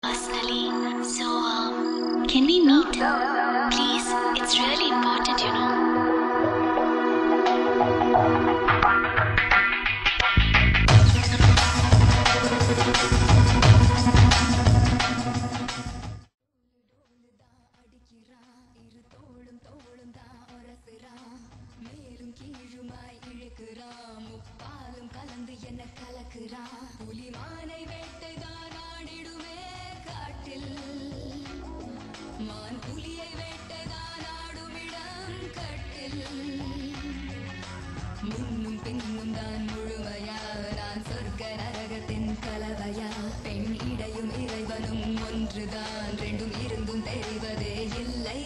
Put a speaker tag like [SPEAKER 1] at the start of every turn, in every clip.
[SPEAKER 1] personally. So, can we meet? Please, it's really important, you know.
[SPEAKER 2] முன்னும் பின்னும் தான் முழுமையா நான் சொர்க்க நரகத்தின் கலவையா பெண் இடையும் இறைவனும் ஒன்றுதான் ரெண்டும் இருந்தும் தெரிவதே இல்லை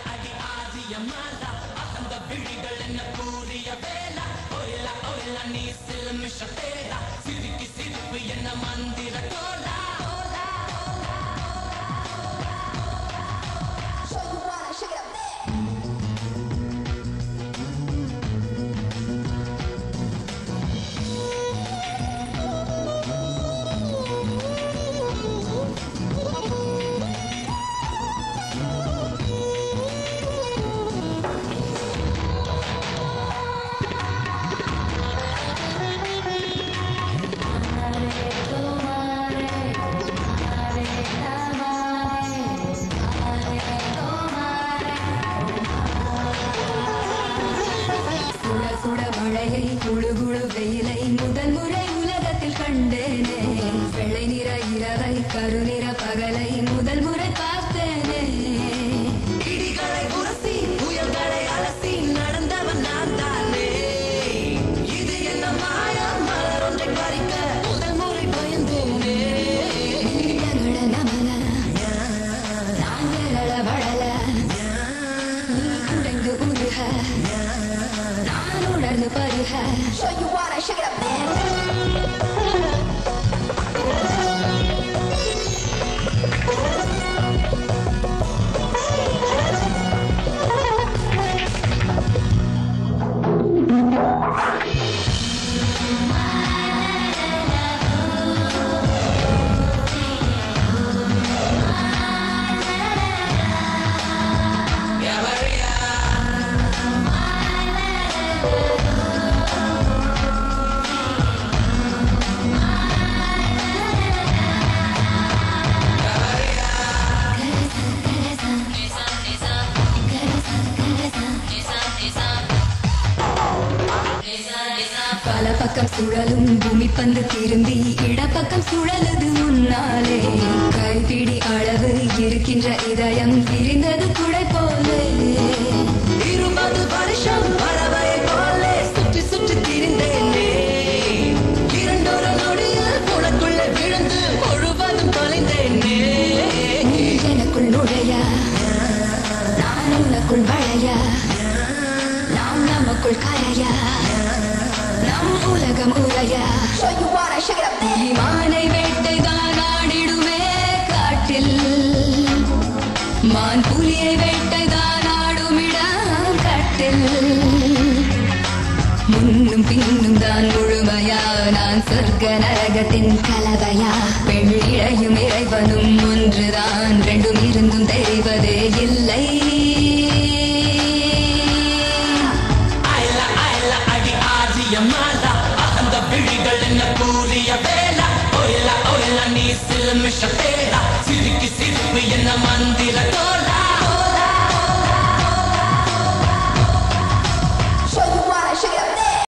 [SPEAKER 2] அடி ஆதியமாலா அந்த விழிகள் என்ன கூறிய வேளா ஒயிலா ஒயிலா நீ சிலுமிஷ பேரா சிரிக்கி சிரிப்பு என்ன மந்திர கோலா குழு குழு வெயிலை முதல் முறை உலகத்தில் கண்டேனே வெள்ளை நிற இரவை கருநிற பகலை முதல் முறை பார்த்தேனே இடிகளை உரசி புயல்களை அலசி நடந்தவன் நான் தானே இது என்ன மாயா மலர் ஒன்றை பறிக்க முதல் முறை பயந்தேனே நமல நான் விரல வளல நீ குடைந்து உருக Show you what I shake it up, man. பல பக்கம் சுழலும் பூமி பந்து திரும்பி இடப்பக்கம் சுழலுது முன்னாலே கைப்பிடி அளவு இருக்கின்ற இதயம் விரிந்தது குடை போலே 20 வருஷம் பறவை போலே சுற்றி சுற்றி திரிந்தேனே இரண்டொரு நொடியில் உனக்குள்ள விழுந்து முழுவதும் தொலைந்தேனே எனக்குள் நுழைய நான் உனக்குள் வளைய நாம் நமக்குள் கரைய நம் உலகம் உரைய மானை வேட்டைதான் ஆடிடுமே காட்டில் மான் புலியை வேட்டைதான் ஆடுமிடம் கட்டில் முன்னும் பின்னும் தான் முழுமையா நான் சொர்க்க நரகத்தின் கலவையா பெண் இழையும் இறைவனும் ஒன்றுதான் ரெண்டும் இருந்தும் தெரிவதே இல்லை மாலா அந்த விழிகள் என்ன கூறிய வேளா ஒயிலா ஒயிலா நீ சிலுமிஷ பேரா சிரிக்கி சிரிப்பு என்ன மந்திர